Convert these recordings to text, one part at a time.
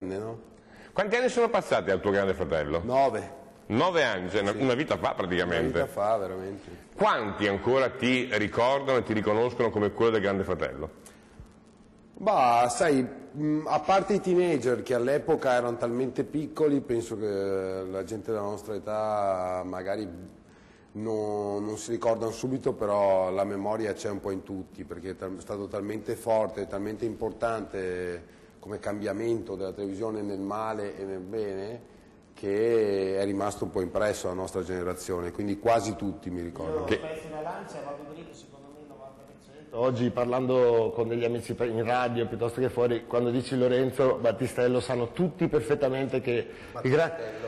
No? Quanti anni sono passati al tuo grande fratello? 9. 9 anni, cioè Sì. una vita fa praticamente. Una vita fa, veramente. Quanti ancora ti ricordano e ti riconoscono come quello del grande fratello? Bah, sai, a parte i teenager che all'epoca erano talmente piccoli, penso che la gente della nostra età magari non si ricordano subito, però la memoria c'è un po' in tutti, perché è stato talmente forte, talmente importante come cambiamento della televisione nel male e nel bene, che è rimasto un po' impresso alla nostra generazione, quindi quasi tutti mi ricordo. Io spezzo una lancia, vado dritto secondo me il 90%. Oggi parlando con degli amici in radio piuttosto che fuori, quando dici Lorenzo Battistello sanno tutti perfettamente che...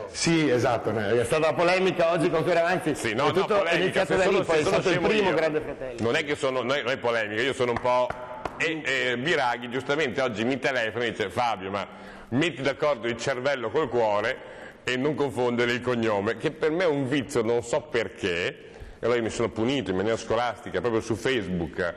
Sì, esatto, è stata una polemica oggi con Fioravanti, sì, no, tutto è iniziato da lì, poi è stato il primo grande fratello. Non è che non è polemica, io sono un po'... Biraghi giustamente oggi mi telefona e dice: Fabio, ma metti d'accordo il cervello col cuore e non confondere il cognome, che per me è un vizio, non so perché. E allora io mi sono punito in maniera scolastica proprio su Facebook,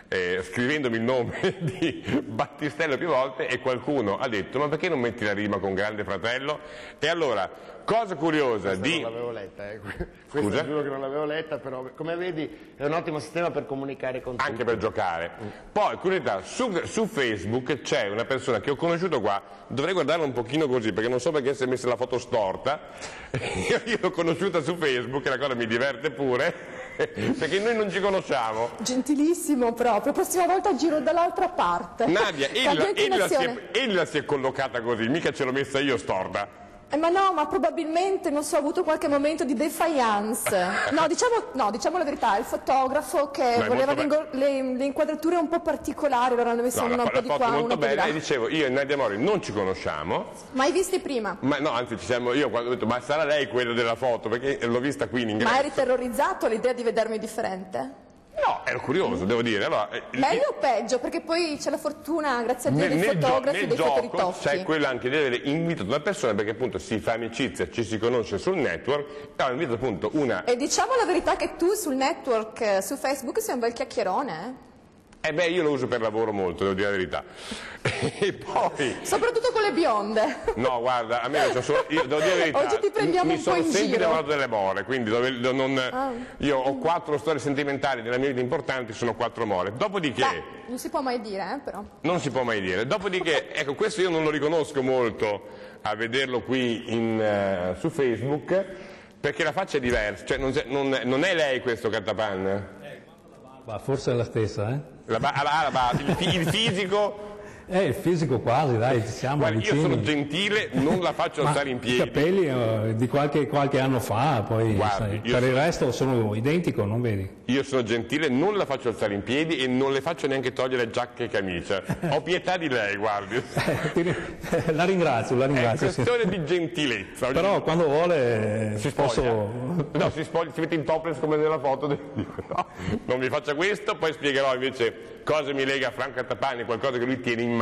scrivendomi il nome di Battistello più volte, e qualcuno ha detto: ma perché non metti la rima con grande fratello? E allora, cosa curiosa Questa di... non l'avevo letta, Scusa? Questa giuro che non l'avevo letta, però come vedi è un ottimo sistema per comunicare con tutti. Anche per giocare. Poi, curiosità, su Facebook c'è una persona che ho conosciuto qua, dovrei guardarla un pochino così, perché non so perché si è messa la foto storta, io l'ho conosciuta su Facebook e la cosa mi diverte pure, perché noi non ci conosciamo. Gentilissimo proprio, prossima volta giro dall'altra parte. Nadia, ella si è collocata così, mica ce l'ho messa io storta. Ma no, ma probabilmente, non so, ha avuto qualche momento di defiance. No, diciamo la verità, il fotografo che voleva le inquadrature un po' particolari, allora ne messo una un po' di qua, molto una bella, di là. e dicevo, io e Nadia Mori non ci conosciamo. Mai visti prima? Ma no, anzi, io quando ho detto, ma sarà lei quella della foto, perché l'ho vista qui in ingresso. Ma eri terrorizzato all'idea di vedermi differente? No, ero curioso, devo dire. Allora, meglio o peggio? Perché poi c'è la fortuna, grazie a Dio, dei fotografi e dei fotoritocchi. C'è quella anche di avere invitato una persona, perché appunto si fa amicizia, ci si conosce sul network, e ho invitato appunto una... E diciamo la verità che tu sul network, su Facebook, sei un bel chiacchierone, beh, io lo uso per lavoro molto, devo dire la verità. E poi... soprattutto con le bionde. No, guarda, a me io devo dire la verità. Oggi ti prendiamo un po' in giro. Mi sono sempre innamorato delle more, quindi io ho 4 storie sentimentali nella mia vita importanti, sono 4 more. Dopodiché... Beh, non si può mai dire, però. Non si può mai dire. Dopodiché, ecco, questo io non lo riconosco molto a vederlo qui su Facebook, perché la faccia è diversa, cioè non è lei questo Cattapan? Forse è la stessa, eh? Il fisico... Il fisico quasi, dai, siamo Guarda, vicini. io sono gentile, non la faccio alzare in piedi. I capelli di qualche anno fa, poi Guardi, per il resto sono identico, non vedi? Io sono gentile, non la faccio alzare in piedi e non le faccio neanche togliere giacca e camicia. Ho pietà di lei, guardi. La ringrazio. È questione di gentilezza. Però quando vuole si spoglia. No, si mette in topless come nella foto. No, non mi faccia questo, poi spiegherò invece cosa mi lega Franco Cattapani, qualcosa che lui tiene in mano.